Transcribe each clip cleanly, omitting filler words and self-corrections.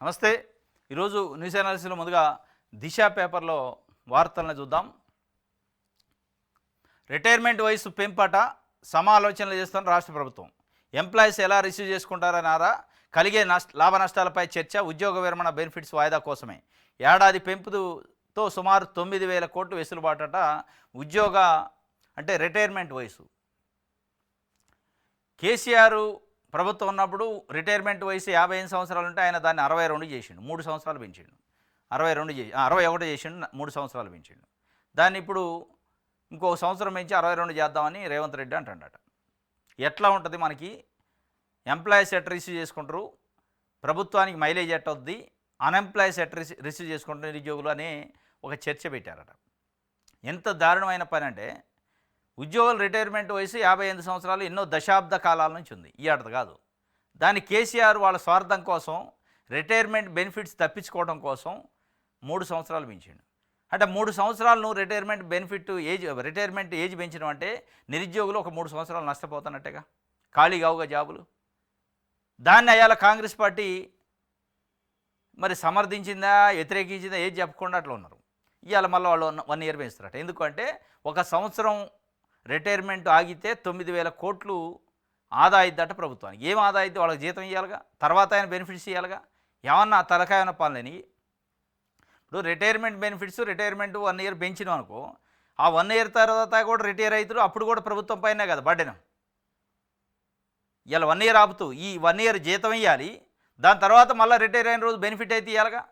నమస్తే. ఈరోజు న్యూస్ అనాలిసిస్లో ముందుగా దిశ పేపర్లో వార్తలను చూద్దాం. రిటైర్మెంట్ వయసు పెంపట సమాలోచనలు చేస్తున్న రాష్ట్ర ప్రభుత్వం. ఎంప్లాయీస్ ఎలా రిసీవ్ చేసుకుంటారన్నారా, కలిగే లాభ నష్టాలపై చర్చ, ఉద్యోగ విరమణ బెనిఫిట్స్ వాయిదా కోసమే. ఏడాది పెంపుతో సుమారు 9,000 కోట్లు వెసులుబాటట. ఉద్యోగ రిటైర్మెంట్ వయసు కేసీఆర్ ప్రభుత్వం ఉన్నప్పుడు రిటైర్మెంట్ వయసు 58 సంవత్సరాలు ఉంటే ఆయన దాన్ని 62 చేసిండు, 3 సంవత్సరాలు పెంచిండు. 61 చేసిండు, 3 సంవత్సరాలు పెంచిండు. దాన్ని ఇప్పుడు ఇంకో సంవత్సరం పెంచి 62 చేద్దామని రేవంత్ రెడ్డి అంటాడట. ఎట్లా ఉంటుంది మనకి? ఎంప్లాయీస్ ఎట్ రిసీవ్ చేసుకుంటారు, ప్రభుత్వానికి మైలేజ్ ఎట్ అవుద్ది, అన్ఎంప్లాయీస్ ఎట్ రిసీవ్ చేసుకుంటారు నిరుద్యోగులు అనే ఒక చర్చ పెట్టారట. ఎంత దారుణమైన పని అంటే, ఉద్యోగుల రిటైర్మెంట్ వయసు 58 సంవత్సరాలు ఎన్నో దశాబ్ద కాలాల నుంచి ఉంది, ఈ ఏడాది కాదు. దాన్ని కేసీఆర్ వాళ్ళ స్వార్థం కోసం, రిటైర్మెంట్ బెనిఫిట్స్ తప్పించుకోవడం కోసం 3 సంవత్సరాలు పెంచిండు. 3 సంవత్సరాలు నువ్వు రిటైర్మెంట్ ఏజ్ పెంచడం అంటే నిరుద్యోగులు ఒక 3 సంవత్సరాలు నష్టపోతున్నట్టుగా, ఖాళీ కావుగా జాబులు. దాన్ని అయ్యాల కాంగ్రెస్ పార్టీ మరి సమర్థించిందా, వ్యతిరేకించిందా ఏది చెప్పకుండా అట్లా ఉన్నారు. ఇవాళ మళ్ళీ వాళ్ళు 1 ఇయర్ పెంచుతారట. ఎందుకంటే ఒక సంవత్సరం రిటైర్మెంట్ ఆగితే 9,000 కోట్లు ఆదా అయిద్దట ప్రభుత్వానికి. ఏం ఆదా అయితే వాళ్ళకి జీతం ఇవ్వాలిగా, తర్వాత ఆయన బెనిఫిట్స్ ఇవ్వాలిగా. ఏమన్నా తలకాయన పనులని. ఇప్పుడు రిటైర్మెంట్ బెనిఫిట్స్ 1 ఇయర్ పెంచినాం అనుకో, ఆ 1 ఇయర్ తర్వాత కూడా రిటైర్ అవుతారు, అప్పుడు కూడా ప్రభుత్వం పైనే కదా బడ్డెనం. ఇలా 1 ఇయర్ ఆపుతూ ఈ 1 ఇయర్ జీతం ఇవ్వాలి, దాని తర్వాత మళ్ళీ రిటైర్ అయిన రోజు బెనిఫిట్ అయితే ఇవ్వాలిగా.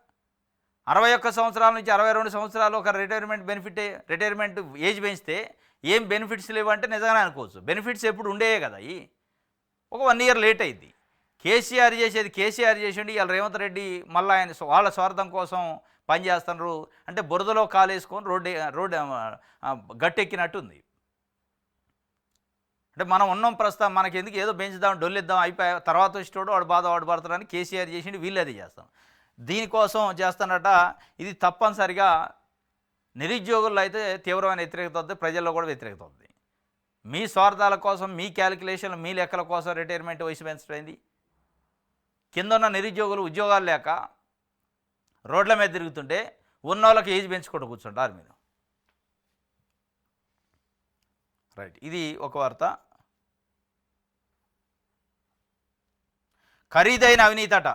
61 సంవత్సరాల నుంచి 62 సంవత్సరాలు ఒక రిటైర్మెంట్ ఏజ్ పెంచితే ఏం బెనిఫిట్స్ లేవు అంటే నిజంగానే అనుకోవచ్చు. బెనిఫిట్స్ ఎప్పుడు ఉండేవే కదా. ఒక 1 ఇయర్ లేట్ అయింది. కేసీఆర్ చేసిండు. ఇవాళ రేవంత్ రెడ్డి మళ్ళీ ఆయన వాళ్ళ స్వార్థం కోసం పనిచేస్తున్నారు. అంటే బురదలో కాలేసుకొని రోడ్డు గట్టెక్కినట్టుంది. అంటే మనం ఉన్నాం ప్రస్తుతం, మనకి ఎందుకు ఏదో పెంచుదాం, డొల్లిద్దాం, అయిపోయా, తర్వాత వచ్చేటోడు వాడు వాడు పడతాడని కేసీఆర్ చేసిండు, వీళ్ళు అది చేస్తాం. దీనికోసం చేస్తున్నట. ఇది తప్పనిసరిగా నిరుద్యోగుల్లో అయితే తీవ్రమైన వ్యతిరేకత వద్ద, ప్రజల్లో కూడా వ్యతిరేకత వద్ది. మీ స్వార్థాల కోసం, మీ క్యాలిక్యులేషన్లు, మీ లెక్కల కోసం రిటైర్మెంట్ వయసు పెంచడమైంది. కింద ఉన్న నిరుద్యోగులు ఉద్యోగాలు లేక రోడ్ల మీద తిరుగుతుంటే ఉన్న వాళ్ళకి ఏజ్ పెంచుకుంటూ కూర్చుంటారు మీరు. రైట్, ఇది ఒక వార్త. ఖరీదైన అవినీతట.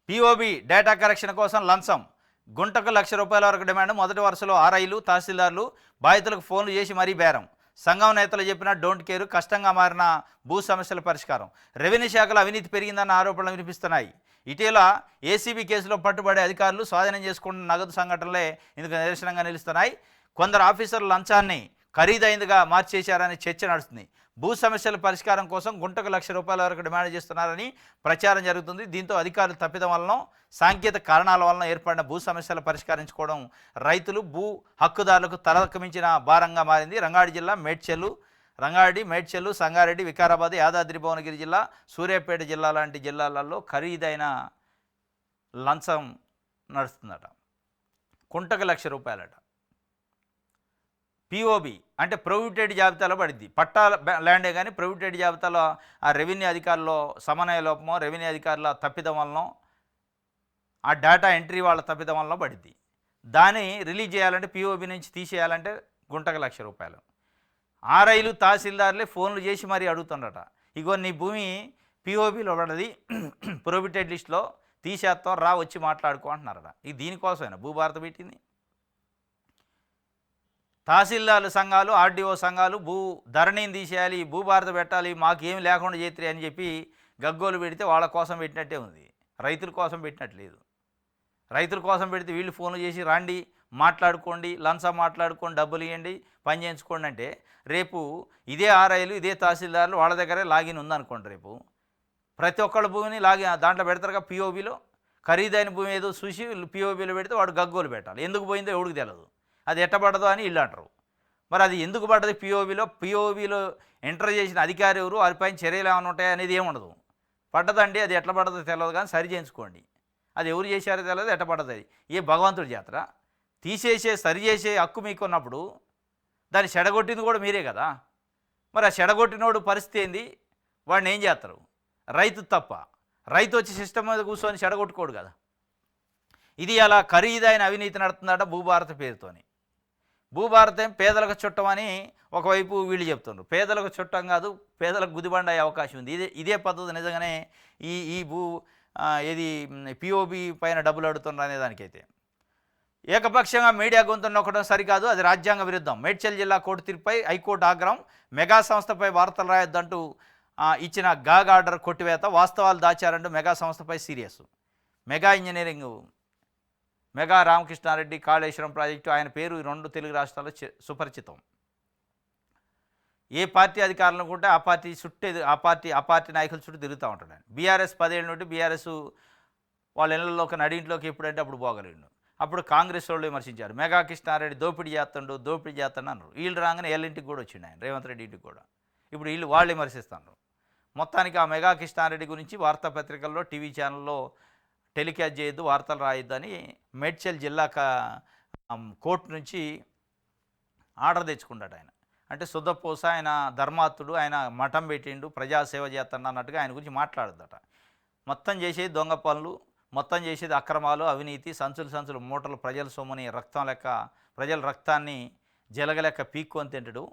పిఓబి డేటా కరెక్షన్ కోసం లంచం, గుంటకు ₹1,00,000 వరకు డిమాండ్. మొదటి వరుసలో ఆర్ఐలు, తహసీల్దార్లు బాధితులకు ఫోన్లు చేసి మరీ బేరం. సంఘం నేతలు చెప్పినా డోంట్ కేరు. కష్టంగా మారిన భూ సమస్యల పరిష్కారం. రెవెన్యూ శాఖలో అవినీతి పెరిగిందన్న ఆరోపణలు వినిపిస్తున్నాయి. ఇటీవల ఏసీబీ కేసులో పట్టుబడే అధికారులు స్వాధీనం చేసుకున్న నగదు సంఘటనలే ఇందుకు నిదర్శనంగా నిలుస్తున్నాయి. కొందరు ఆఫీసర్లు లంచాన్ని ఖరీదైందిగా మార్చేశారని చర్చ నడుస్తుంది. భూ సమస్యల పరిష్కారం కోసం గుంటకు ₹1,00,000 వరకు డిమాండ్ చేస్తున్నారని ప్రచారం జరుగుతుంది. దీంతో అధికారులు తప్పిదం వలన, సాంకేతిక కారణాల వలన ఏర్పడిన భూ సమస్యలు పరిష్కరించుకోవడం రైతులు, భూ హక్కుదారులకు తలకమించిన భారంగా మారింది. రంగారెడ్డి, మేడ్చల్, సంగారెడ్డి, వికారాబాద్, యాదాద్రి భువనగిరి జిల్లా, సూర్యాపేట జిల్లా లాంటి జిల్లాలలో ఖరీదైన లంచం నడుస్తుందట. గుంటకు ₹1,00,000. పిఓబి అంటే ప్రొహిబిటెడ్ జాబితాలో పడింది. పట్టా ల్యాండే కానీ ప్రొహిబిటెడ్ జాబితాలో ఆ రెవెన్యూ అధికారుల సమన్వయ లోపమో, రెవెన్యూ అధికారుల తప్పిదం వలన, ఆ డేటా ఎంట్రీ వాళ్ళ తప్పిదం వలన పడింది. దాన్ని రిలీజ్ చేయాలంటే, పిఓబి నుంచి తీసేయాలంటే గుంటకు ₹1,00,000. ఆర్ఐలు, తహసీల్దార్లే ఫోన్లు చేసి మరీ అడుగుతుండట. ఇగో నీ భూమి పిఓబిలో పడది, ప్రొహిబిటెడ్ లిస్ట్లో తీసేస్తాం, రా వచ్చి మాట్లాడుకో అంటున్నారట. ఇది దీనికోసమైనా భూభారత పెట్టింది. తహసీల్దార్ల సంఘాలు, ఆర్డీఓ సంఘాలు ధరణిని తీసేయాలి, భూభారత పెట్టాలి, మాకు ఏమి లేకుండా చేతురి అని చెప్పి గగ్గోలు పెడితే వాళ్ళ కోసం పెట్టినట్టే ఉంది, రైతుల కోసం పెట్టినట్లేదు. రైతుల కోసం పెడితే వీళ్ళు ఫోన్లు చేసి రండి, మాట్లాడుకోండి, లంచం మాట్లాడుకోండి, డబ్బులు ఇవ్వండి, పని చేయించుకోండి అంటే, రేపు ఇదే ఆర్ఐలు, ఇదే తహసీల్దార్లు వాళ్ళ దగ్గరే లాగిన్ ఉందనుకోండి, రేపు ప్రతి ఒక్కళ్ళ భూమిని దాంట్లో పెడతారుగా. పిఓబిలో ఖరీదైన భూమి ఏదో చూసి పిఓబిలో పెడితే వాడు గగ్గోలు పెట్టాలి. ఎందుకు పోయిందో ఎవడికి తెలియదు, అది ఎట్టబడదో అని వీళ్ళు అంటారు. మరి అది ఎందుకు పడ్డది పిఓబిలో ఎంటర్ చేసిన అధికారి ఎవరు, వారిపైన చర్యలు ఏమైనా ఉంటాయి అనేది ఏముండదు. పడ్డదండి, అది ఎట్లా పడ్డదో తెలియదు, కానీ సరి చేయించుకోండి. అది ఎవరు చేశారో తెలియదు, ఎట్ట పడ్డది. అది ఏ భగవంతుడి జాతర. సరి చేసే హక్కు మీకు ఉన్నప్పుడు దాన్ని చెడగొట్టింది కూడా మీరే కదా. మరి ఆ చెడగొట్టినోడు పరిస్థితి ఏంది? వాడిని ఏం చేస్తారు? రైతు తప్ప. రైతు వచ్చి సిస్టమ్ మీద కూర్చొని చెడగొట్టుకోడు కదా. ఇది అలా ఖరీదైన అవినీతి నడుతుందట భూభారత పేరుతోని. భూభారతం పేదలకు చుట్టం అని ఒకవైపు వీళ్ళు చెప్తున్నారు. పేదలకు చుట్టం కాదు, పేదలకు గుదిబండ అయ్యే అవకాశం ఉంది. ఇదే పద్ధతి నిజంగానే ఈ ఈ భూ ఏది పిఓబి పైన డబ్బులు అడుగుతున్నారు అనే దానికైతే ఏకపక్షంగా మీడియా గొంతు నొక్కడం సరికాదు, అది రాజ్యాంగ విరుద్ధం. మేడ్చల్ జిల్లా కోర్టు తీర్పుపై హైకోర్టు ఆగ్రహం. మెగా సంస్థపై వార్తలు రాయొద్దంటూ ఇచ్చిన గాగ్ ఆర్డర్ కొట్టివేత. వాస్తవాలు దాచారంటూ మెగా సంస్థపై serious. Megha engineering, Megha Ramakrishnareddy Kaleshwaram project, ఆయన పేరు 2 తెలుగు రాష్ట్రాల్లో సుపరిచితం. ఏ పార్టీ అధికారులను కూడా ఆ పార్టీ చుట్టే ఆ పార్టీ నాయకుల చుట్టూ తిరుగుతూ ఉంటాడు ఆయన. బీఆర్ఎస్ 10 ఏళ్ళ నుండి బీఆర్ఎస్ వాళ్ళ ఇళ్లలోకి నడింట్లోకి ఎప్పుడంటే అప్పుడు పోగలిండు. అప్పుడు కాంగ్రెస్ వాళ్ళు విమర్శించారు, మెగా కృష్ణారెడ్డి దోపిడీ చేస్తుండు అన్నారు. వీళ్ళు రాగానే వీళ్ళింటికి కూడా వచ్చిండు ఆయన, రేవంత్ రెడ్డి ఇంటికి కూడా. ఇప్పుడు వాళ్ళు విమర్శిస్తున్నారు. మొత్తానికి ఆ మెగా కృష్ణారెడ్డి గురించి వార్తాపత్రికల్లో, టీవీ ఛానల్లో టెలికాస్ట్ చేయొద్దు, వార్తలు రాయొద్దని మేడ్చల్ జిల్లా కోర్టు నుంచి ఆర్డర్ తెచ్చుకున్నాడు ఆయన. అంటే శుద్ధపూస, ఆయన ధర్మాత్తుడు, ఆయన మఠం పెట్టిండు, ప్రజాసేవ చేస్తాడు అన్నట్టుగా ఆయన గురించి మాట్లాడదట. మొత్తం చేసేది దొంగ పనులు, మొత్తం చేసేది అక్రమాలు, అవినీతి, సంచులు మూటలు ప్రజల సొమ్ముని రక్తం లెక్క, ప్రజల రక్తాన్ని జలగలెక్క పీక్కొని తింటాడు.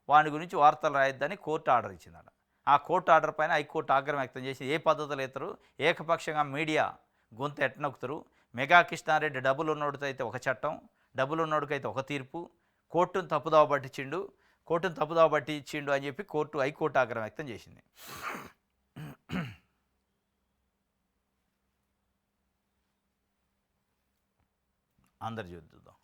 వాడి గురించి వార్తలు రాయొద్దని కోర్టు ఆర్డర్ ఇచ్చిందట. ఆ కోర్టు ఆర్డర్ పైన హైకోర్టు ఆగ్రహం వ్యక్తం చేసి ఏ పద్ధతులు ఎత్తరు, ఏకపక్షంగా మీడియా గొంతు ఎట్టనొక్కుతారు. మెగా కృష్ణారెడ్డి డబ్బులు ఉన్నోడికైతే ఒక చట్టం, డబ్బులు ఉన్నోడికైతే ఒక తీర్పు, కోర్టును తప్పుదావ పట్టించిండు అని చెప్పి హైకోర్టు ఆగ్రహం వ్యక్తం చేసింది. అందరు చూద్దాం.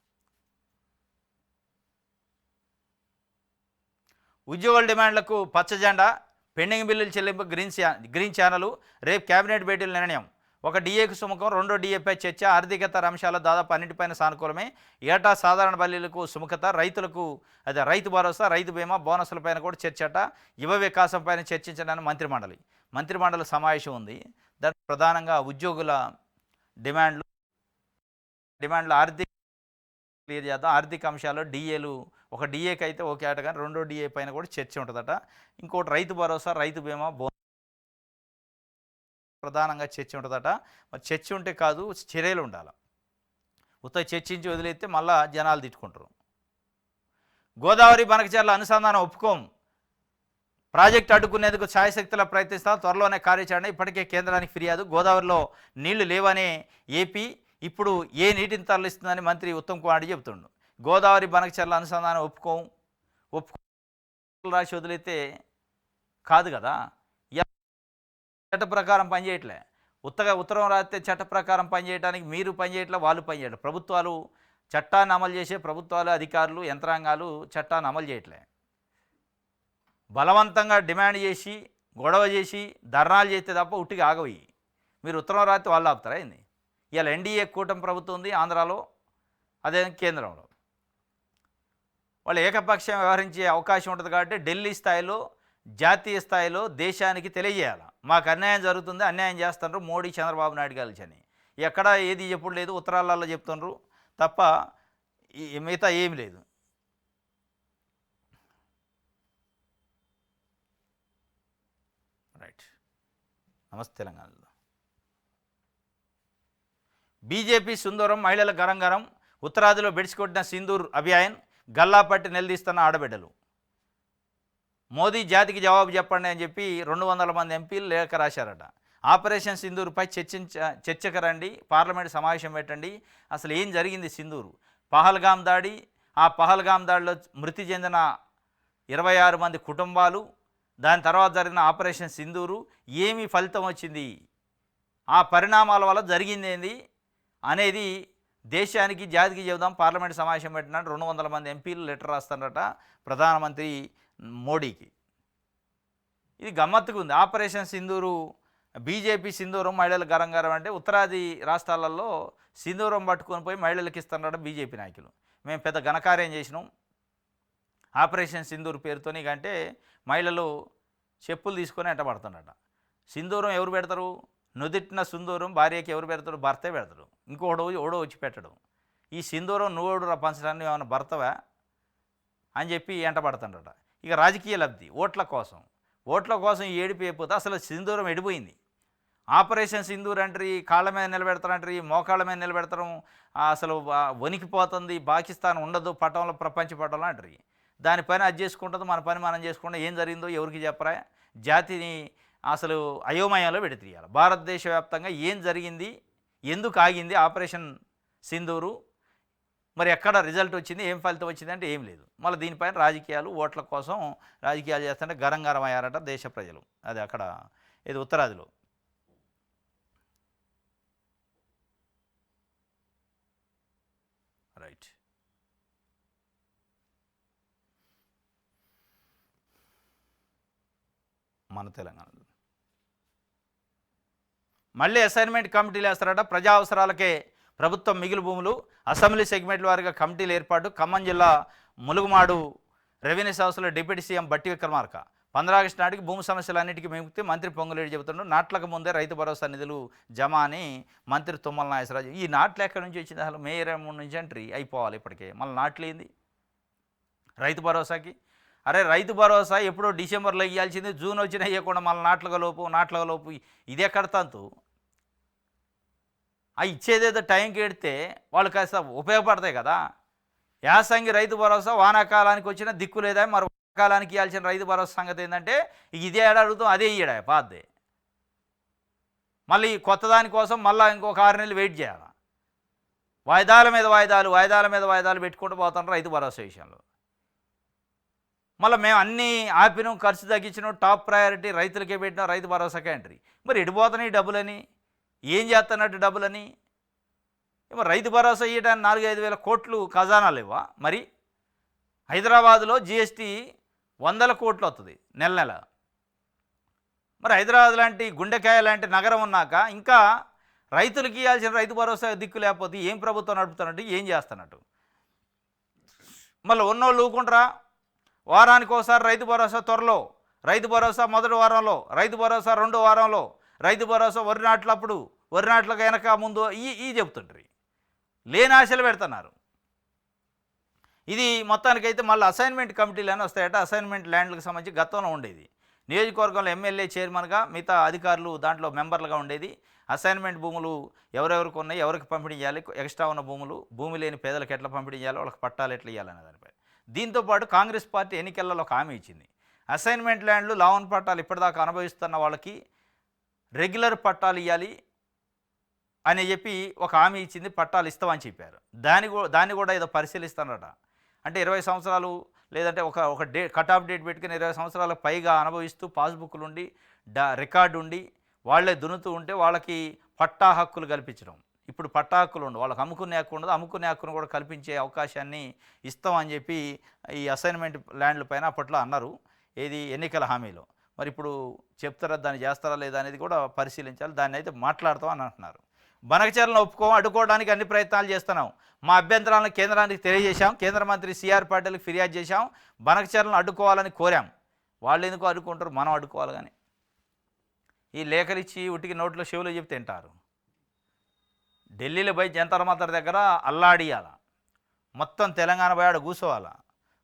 ఉద్యోగుల డిమాండ్లకు పచ్చజెండా, పెండింగ్ బిల్లుల చెల్లింపు గ్రీన్ ఛానల్. రేపు కేబినెట్ భేటీల నిర్ణయం. ఒక డిఏకు సుముఖం, 2వ డిఏపై చర్చ. ఆర్థికత అంశాల దాదాపు అన్నింటిపైన సానుకూలమే. ఏటా సాధారణ బల్లీలకు సుముఖత. రైతు భరోసా, రైతు బీమా, బోనస్లపైన కూడా చర్చట. యువ వికాసం పైన చర్చించడానికి మంత్రిమండలి సమావేశం ఉంది. దాంట్లో ప్రధానంగా ఉద్యోగుల డిమాండ్లు ఆర్థిక క్లియర్ చేద్దాం. ఆర్థిక అంశాలు డిఏలు, ఒక డిఏకి అయితే ఓకే అట, కానీ 2వ డిఏ పైన కూడా చర్చ ఉంటుందట. ఇంకోటి రైతు భరోసా, రైతు బీమా, ప్రధానంగా చర్చ ఉంటుందట. మరి చర్చ ఉంటే కాదు, చర్యలు ఉండాలి. చర్చించి వదిలేస్తే మళ్ళా జనాలు తిట్టుకుంటారు. గోదావరి బనకచెర్ల అనుసంధానం ఒప్పుకోం. ప్రాజెక్టు అడ్డుకునేందుకు ఛాయశక్తుల ప్రయత్నిస్తాం. త్వరలోనే కార్యాచరణ. ఇప్పటికే కేంద్రానికి ఫిర్యాదు. గోదావరిలో నీళ్లు లేవనే ఏపీ ఇప్పుడు ఏ నీటిని తరలిస్తుందని మంత్రి ఉత్తమ్ కుమార్ రెడ్డి చెబుతుండు. గోదావరి బనకచెర్ల అనుసంధానం ఒప్పుకోం రాసి వదిలితే కాదు కదా. చట్ట ప్రకారం పనిచేయట్లే. ఉత్తరం రాస్తే చట్ట ప్రకారం పనిచేయడానికి మీరు పనిచేయట్లే, వాళ్ళు పనిచేయట్లే. ప్రభుత్వాలు చట్టాన్ని అమలు చేసే ప్రభుత్వాలు, అధికారులు, యంత్రాంగాలు చట్టాన్ని అమలు చేయట్లే. బలవంతంగా డిమాండ్ చేసి, గొడవ చేసి, ధర్నాలు చేస్తే తప్ప ఉట్టిగా ఆగవి. మీరు ఉత్తరం రాస్తే వాళ్ళు ఆపుతారా ఏంది? ఇవాళ ఎన్డీఏ కూటమి ప్రభుత్వం ఉంది ఆంధ్రాలో, అదే కేంద్రంలో. వాళ్ళు ఏకపక్షం వ్యవహరించే అవకాశం ఉంటుంది కాబట్టి ఢిల్లీ స్థాయిలో, జాతీయ స్థాయిలో దేశానికి తెలియజేయాలి, మాకు అన్యాయం జరుగుతుంది, అన్యాయం చేస్తున్నారు మోడీ, చంద్రబాబు నాయుడు కలిసి అని. ఎక్కడా ఏది ఎప్పుడు లేదు, ఉత్తరాలలో చెప్తున్నారు తప్ప మిగతా ఏమి లేదు. రైట్. నమస్తే తెలంగాణలో. బీజేపీ సుందరం మహిళల గరంగరం. ఉత్తరాదిలో బెడిసికొట్టిన సింధూర్ అభియాన్. గల్లాపట్టి నిలదీస్తున్న ఆడబిడ్డలు. మోదీ జాతికి జవాబు చెప్పండి అని చెప్పి 200 మంది ఎంపీలు లేఖ రాశారట. ఆపరేషన్ సింధూర్పై చర్చకు రండి, పార్లమెంట్ సమావేశం పెట్టండి. అసలు ఏం జరిగింది సింధూరు? పహల్గామ్ దాడి, ఆ పహల్గామ్ దాడిలో మృతి చెందిన 26 మంది కుటుంబాలు, దాని తర్వాత జరిగిన ఆపరేషన్ సింధూరు, ఏమి ఫలితం వచ్చింది, ఆ పరిణామాల వల్ల జరిగింది ఏంది అనేది దేశానికి, జాతికి చెబుదాం. పార్లమెంట్ సమావేశం పెట్టినట్టు 200 మంది ఎంపీలు లెటర్ రాస్తారట ప్రధానమంత్రి మోడీకి. ఇది గమ్మత్తుగా ఉంది. ఆపరేషన్ సింధూరు, బీజేపీ సింధూరం మహిళల గరంగరం అంటే ఉత్తరాది రాష్ట్రాలలో సింధూరం పట్టుకొని పోయి మహిళలకు ఇస్తున్నారట బీజేపీ నాయకులు. మేము పెద్ద ఘనకార్యం చేసినాం ఆపరేషన్ సింధూర్ పేరుతోని, కంటే మహిళలు చెప్పులు తీసుకొని ఎంటబడుతున్నారట. సింధూరం ఎవరు పెడతారు? నుదిట్టిన సింధూరం భార్యకి ఎవరు పెడతారు? భర్తే పెడతాడు. ఓడో వచ్చి పెట్టడం. ఈ సింధూరం నువ్వుడు పంచడాన్ని ఏమైనా భర్తవా అని చెప్పి ఎంటబడుతుండట. ఇక రాజకీయ లబ్ధి, ఓట్ల కోసం ఈ ఏడిపోయిపోతే అసలు సింధూరం ఎడిపోయింది. ఆపరేషన్ సింధూర్ అంటారు, కాళ్ళ మీద నిలబెడతారంటారు, మోకాళ్ళ మీద నిలబెడతారు, అసలు వణికిపోతుంది, పాకిస్తాన్ ఉండదు పటంలో, ప్రపంచ పటంలో అంటారు. దానిపైన అది చేసుకుంటుంది, మన పని మనం చేసుకుంటాం. ఏం జరిగిందో ఎవరికి చెప్పరా? జాతిని అసలు అయోమయంలో పెడితీయాలి. భారతదేశ వ్యాప్తంగా ఏం జరిగింది, ఎందుకు ఆగింది ఆపరేషన్ సింధూరు, మరి ఎక్కడ రిజల్ట్ వచ్చింది, ఏం ఫలితం వచ్చింది అంటే ఏం లేదు. మళ్ళీ దీనిపైన రాజకీయాలు, ఓట్ల కోసం రాజకీయాలు చేస్తుంటే గరం గరం అయ్యారట దేశ ప్రజలు. అది అక్కడ ఇది ఉత్తరాదిలో. రైట్. మన తెలంగాణ మళ్ళీ అసైన్మెంట్ కమిటీలు వేస్తారట. ప్రజా అవసరాలకే ప్రభుత్వం మిగులు భూములు, అసెంబ్లీ సెగ్మెంట్ల వారిగా కమిటీల ఏర్పాటు. ఖమ్మం జిల్లా ములుగుమాడు రెవెన్యూ సంస్థలో డిప్యూటీ సీఎం బట్టి విక్రమార్క 15 ఆగస్టు నాటికి భూమి సమస్యలన్నిటికీ విముక్తి మంత్రి పొంగులేడి చెబుతున్నాడు. నాట్లకు ముందే రైతు భరోసా నిధులు జమ అని మంత్రి తుమ్మల నాగేశ్వరరావు. ఈ నాట్లు ఎక్కడి నుంచి వచ్చింది? అసలు మే 23 నుంచి ఎంట్రీ అయిపోవాలి ఇప్పటికే, మళ్ళీ నాట్లేంది రైతు భరోసాకి? అరే రైతు భరోసా ఎప్పుడో డిసెంబర్లో ఇవ్వాల్సింది, జూన్ వచ్చినా ఇవ్వకుండా మళ్ళీ నాట్లుగా లోపు ఇది ఎక్కడ తంతు? ఆ ఇచ్చేదేదో టైంకి ఎడితే వాళ్ళు కాస్త ఉపయోగపడతాయి కదా. యాసంగి రైతు భరోసా వానాకాలానికి వచ్చిన దిక్కు లేదా, మరి వానాకాలానికి ఇవ్వాల్సిన రైతు భరోసా సంగతి ఏంటంటే ఇదే ఏడా అడుగుతాం, అదే ఇయ్యడా పాదే. మళ్ళీ కొత్త దానికోసం మళ్ళీ ఇంకొక 6 నెలలు వెయిట్ చేయాలి. వాయిదాల మీద వాయిదాలు పెట్టుకుంటూ పోతాం రైతు భరోసా విషయంలో. మళ్ళీ మేము అన్నీ ఆపినాం, ఖర్చు తగ్గించినాం, టాప్ ప్రయారిటీ రైతులకే పెట్టినాం, రైతు భరోసాకే ఎంట్రీ. మరి ఎడిపోతున్నాయి డబ్బులని, ఏం చేస్తున్నట్టు డబ్బులని? ఏమో రైతు భరోసా ఇవ్వడానికి 4-5 వేల కోట్లు ఖజానాలు ఇవ్వా? మరి హైదరాబాదులో జిఎస్టీ 100 కోట్లు వస్తుంది నెల. మరి హైదరాబాద్ లాంటి గుండెకాయ లాంటి నగరం ఉన్నాక ఇంకా రైతులకి ఇవ్వాల్సిన రైతు భరోసా దిక్కు లేకపోతే ఏం ప్రభుత్వం నడుపుతున్నట్టు, ఏం చేస్తున్నట్టు? మళ్ళీ ఉన్నోళ్ళు ఊకుంటారా? వారానికి ఒకసారి రైతు భరోసా, త్వరలో రైతు భరోసా మొదటి వారంలో, రైతు భరోసా 2వ వారంలో, రైతు భరోసా వరి నాట్లప్పుడు, వరి నాట్లకు వెనక ముందు ఈ చెబుతుంటారు. లేని ఆశలు పెడుతున్నారు. ఇది మొత్తానికైతే మళ్ళీ అసైన్మెంట్ కమిటీలు అని వస్తాయట. అసైన్మెంట్ ల్యాండ్లకు సంబంధించి గతంలో ఉండేది. నియోజకవర్గంలో ఎమ్మెల్యే చైర్మన్గా, మిగతా అధికారులు దాంట్లో మెంబర్లుగా ఉండేది. అసైన్మెంట్ భూములు ఎవరెవరికి ఉన్నాయి, ఎవరికి పంపిణీ చేయాలి, ఎక్స్ట్రా ఉన్న భూమి లేని పేదలకు ఎట్లా పంపిణీ చేయాలి, వాళ్ళకి పట్టాలు ఎట్లా ఇవ్వాలనే దానిపై. దీంతోపాటు కాంగ్రెస్ పార్టీ ఎన్నికలలో ఒక హామీ ఇచ్చింది. అసైన్మెంట్ ల్యాండ్లు, లావన్ పట్టాలు ఇప్పటిదాకా అనుభవిస్తున్న వాళ్ళకి రెగ్యులర్ పట్టాలు ఇవ్వాలి అని చెప్పి ఒక హామీ ఇచ్చింది. పట్టాలు ఇస్తామని చెప్పారు. దాన్ని కూడా ఏదో పరిశీలిస్తానట. అంటే 20 సంవత్సరాలు లేదంటే ఒక కట్ ఆఫ్ డేట్ పెట్టుకుని 20 సంవత్సరాలకు పైగా అనుభవిస్తూ పాస్బుక్లు ఉండి రికార్డు ఉండి వాళ్ళే దున్నుతూ ఉంటే వాళ్ళకి పట్టా హక్కులు కల్పించడం. ఇప్పుడు పట్టా హక్కులు ఉండవు, వాళ్ళకి అమ్ముకునే హక్కు ఉండదు. అమ్ముకునే హక్కును కూడా కల్పించే అవకాశాన్ని ఇస్తామని చెప్పి ఈ అసైన్మెంట్ ల్యాండ్ల పైన అప్పట్లో అన్నారు. ఏది ఎన్నికల హామీలో. మరి ఇప్పుడు చెప్తారా, దాన్ని చేస్తారా లేదా అనేది కూడా పరిశీలించాలి. దాన్ని అయితే మాట్లాడతాం అని అంటున్నారు. బనకచర్లను అడ్డుకోవడానికి అన్ని ప్రయత్నాలు చేస్తున్నాం. మా అభ్యంతరాలను కేంద్రానికి తెలియజేశాం. కేంద్ర మంత్రి సిఆర్ పాటిల్కి ఫిర్యాదు చేశాం. బనకచర్లను అడ్డుకోవాలని కోరాం. వాళ్ళు ఎందుకు అడ్డుకుంటారు, మనం అడ్డుకోవాలి. కానీ ఈ లేఖలు ఇచ్చి ఉట్టికి నోట్లో చెవులు చెప్తే తింటారు. ఢిల్లీలో పోయి జంతర్ మంతర్ దగ్గర అల్లాడియాల, మొత్తం తెలంగాణ పోయి ఆడ కూర్చోవాలా,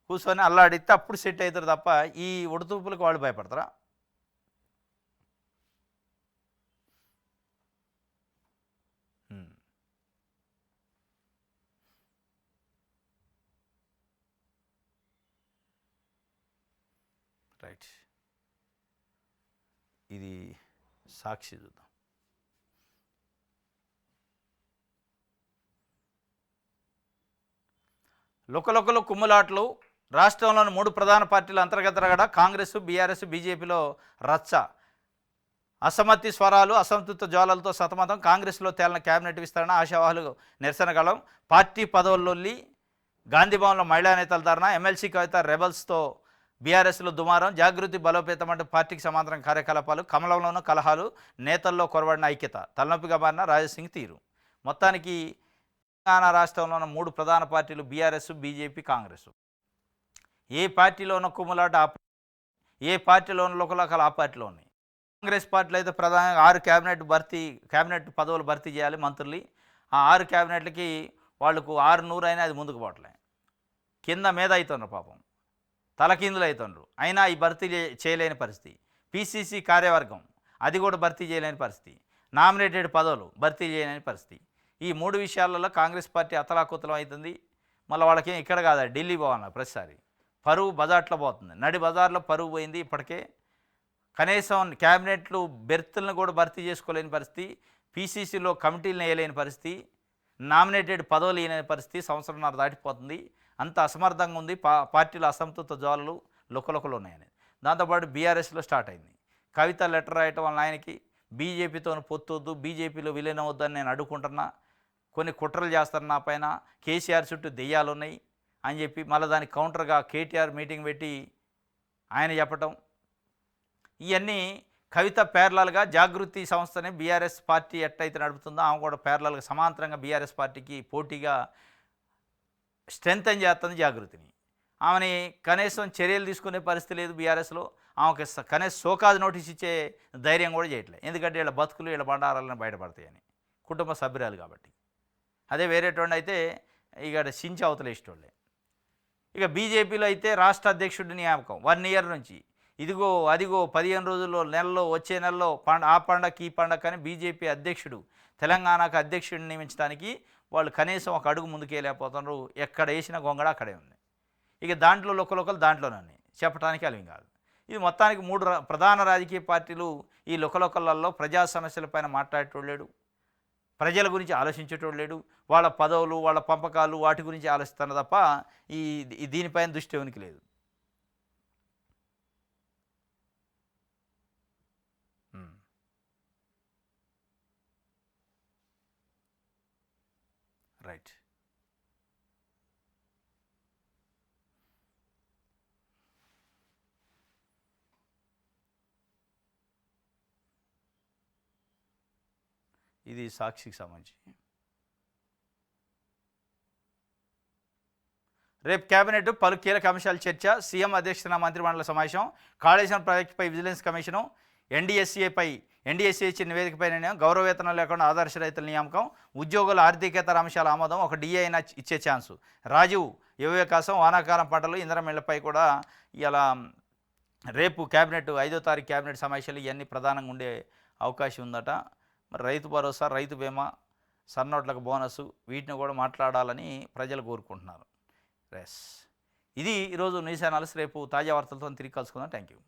కూర్చొని అల్లాడిస్తే అప్పుడు సెట్ అవుతారు తప్ప ఈ ఉడుతూపులకు వాళ్ళు భయపడతారా? రైట్. ఇది సాక్షి చూద్దాం. లుకలుకలు కుమ్ములాట్లు. రాష్ట్రంలోని 3 ప్రధాన పార్టీల అంతర్గత కాంగ్రెస్, బీఆర్ఎస్, బీజేపీలో రచ్చ. అసమ్మతి స్వరాలు, అసంతృప్త జ్వాలలతో సతమతం. కాంగ్రెస్లో తేలిన కేబినెట్ విస్తరణ, ఆశావాహులు నిరసనగలం. పార్టీ పదవుల్లోల్లి, గాంధీభవన్లో మహిళా నేతల ధర్నా. ఎమ్మెల్సీ కవిత రెబల్స్తో బీఆర్ఎస్లో దుమారం. జాగృతి బలోపేతం అంటూ పార్టీకి సమాంతరం కార్యకలాపాలు. కమలంలోనూ కలహాలు, నేతల్లో కొరబడిన ఐక్యత. తలనొప్పిగా మారిన రాజసింగ్ తీరు. మొత్తానికి తెలంగాణ రాష్ట్రంలో ఉన్న 3 ప్రధాన పార్టీలు బీఆర్ఎస్, బీజేపీ, కాంగ్రెస్. ఏ పార్టీలో ఉన్న కుమ్ములాట ఏ పార్టీలో ఉన్న లోకలాకలు ఆ పార్టీలో ఉన్నాయి. కాంగ్రెస్ పార్టీలో అయితే ప్రధానంగా 6 క్యాబినెట్ పదవులు భర్తీ చేయాలి మంత్రులు. ఆ 6 క్యాబినెట్లకి వాళ్ళకు 600 అయినా అది ముందుకు పోవట్లే. కింద మీద అవుతున్నారు పాపం, తలకిందులు అవుతున్నారు. అయినా ఈ భర్తీ చేయలేని పరిస్థితి. పీసీసీ కార్యవర్గం అది కూడా భర్తీ చేయలేని పరిస్థితి. నామినేటెడ్ పదవులు భర్తీ చేయని పరిస్థితి. ఈ 3 విషయాలలో కాంగ్రెస్ పార్టీ అతలాకుతలం అవుతుంది. మళ్ళీ వాళ్ళకేం ఇక్కడ కాదా, ఢిల్లీ పోవాలన్నారు ప్రతిసారి. పరువు బజార్లో పోతుంది. నడి బజార్లో పరువు పోయింది. ఇప్పటికే కనీసం క్యాబినెట్లు బెర్తులను కూడా భర్తీ చేసుకోలేని పరిస్థితి, పీసీసీలో కమిటీలను వేయలేని పరిస్థితి, నామినేటెడ్ పదవులు ఇవ్వలేని పరిస్థితి సంవత్సరంన్నర దాటిపోతుంది. అంత అసమర్థంగా ఉంది. పార్టీలో అసంతృప్త జ్వాలలు లుకలుకలు ఉన్నాయని. దాంతోపాటు బీఆర్ఎస్లో స్టార్ట్ అయింది. కవిత లెటర్ రాయటం వల్ల ఆయనకి బీజేపీతో పొత్తొద్దు, బీజేపీలో విలీనం వద్దని నేను అడుగుకుంటున్నా, కొన్ని కుట్రలు చేస్తారు నా పైన, కేసీఆర్ చుట్టూ దెయ్యాలు ఉన్నాయి అని చెప్పి మళ్ళీ దానికి కౌంటర్గా కేటీఆర్ మీటింగ్ పెట్టి ఆయన చెప్పటం. ఇవన్నీ కవిత ప్యారలల్గా జాగృతి సంస్థని బీఆర్ఎస్ పార్టీ ఎట్టయితే నడుపుతుందో ఆమె కూడా ప్యారలల్గా సమాంతరంగా బీఆర్ఎస్ పార్టీకి పోటీగా స్ట్రెంథన్ చేస్తుంది జాగృతిని. ఆమెని కనీసం చర్యలు తీసుకునే పరిస్థితి లేదు బీఆర్ఎస్లో. ఆమెకి కనీసం సోకాజ్ నోటీస్ ఇచ్చే ధైర్యం కూడా చేయట్లేదు. ఎందుకంటే వీళ్ళ బతుకులు వీళ్ళ బండారాలను బయటపడతాయని, కుటుంబ సభ్యురాలు కాబట్టి. అదే వేరేటోండి అయితే ఇక సించి అవతలేసేటోళ్ళే. ఇక బీజేపీలో అయితే రాష్ట్ర అధ్యక్షుడి నియామకం 1 ఇయర్ నుంచి ఇదిగో అదిగో 15 రోజుల్లో నెలలో వచ్చే నెలలో ఆ పండగకి ఈ పండగ కానీ బీజేపీ అధ్యక్షుడు తెలంగాణకు అధ్యక్షుడిని నియమించడానికి వాళ్ళు కనీసం ఒక అడుగు ముందుకెళ్ళకపోతున్నారు. ఎక్కడ వేసిన గొంగడ అక్కడే ఉంది. ఇక దాంట్లో లొక్కలొక్కలు దాంట్లోనే చెప్పడానికి అలివి కాదు. ఇది మొత్తానికి 3 ప్రధాన రాజకీయ పార్టీలు ఈ లొక్కలొక్కలలో ప్రజా సమస్యలపైన మాట్లాడేటోడు లేడు, ప్రజల గురించి ఆలోచించేటోడు లేడు. వాళ్ళ పదవులు వాళ్ళ పంపకాలు వాటి గురించి ఆలోచిస్తున్నారు తప్ప దీనిపైన దృష్టి ఎవరికి లేదు. రైట్. ఇది సాక్షికి సంబంధించి. రేపు కేబినెట్ పలు కీలక అంశాల చర్చ, సీఎం అధ్యక్షతన మంత్రిమండలి సమావేశం, కాళేశ్వరం ప్రాజెక్టుపై విజిలెన్స్ కమిషను, ఎన్డీఎస్ఏ ఇచ్చిన నివేదికపై నిర్ణయం, గౌరవ వేతనం లేకుండా ఆదర్శ రైతుల నియామకం, ఉద్యోగుల ఆర్థికేతర అంశాల ఆమోదం, ఒక డిఏ అయినా ఇచ్చే ఛాన్సు, రాజీవ్ యువ వికాసం, వానాకాలం పంటలు, ఇంధనమిళ్లపై కూడా ఇలా రేపు కేబినెట్ 5వ తారీఖు కేబినెట్ సమావేశాలు ఇవన్నీ ప్రధానంగా ఉండే అవకాశం ఉందట. మరి రైతు భరోసా, రైతు బీమా, సన్నోట్లకు బోనస్ వీటిని కూడా మాట్లాడాలని ప్రజలు కోరుకుంటున్నారు. ఇది ఈరోజు న్యూస్ అనాలిసిస్. రేపు తాజా వార్తలతో తిరిగి కలుసుకుందాం. Thank you.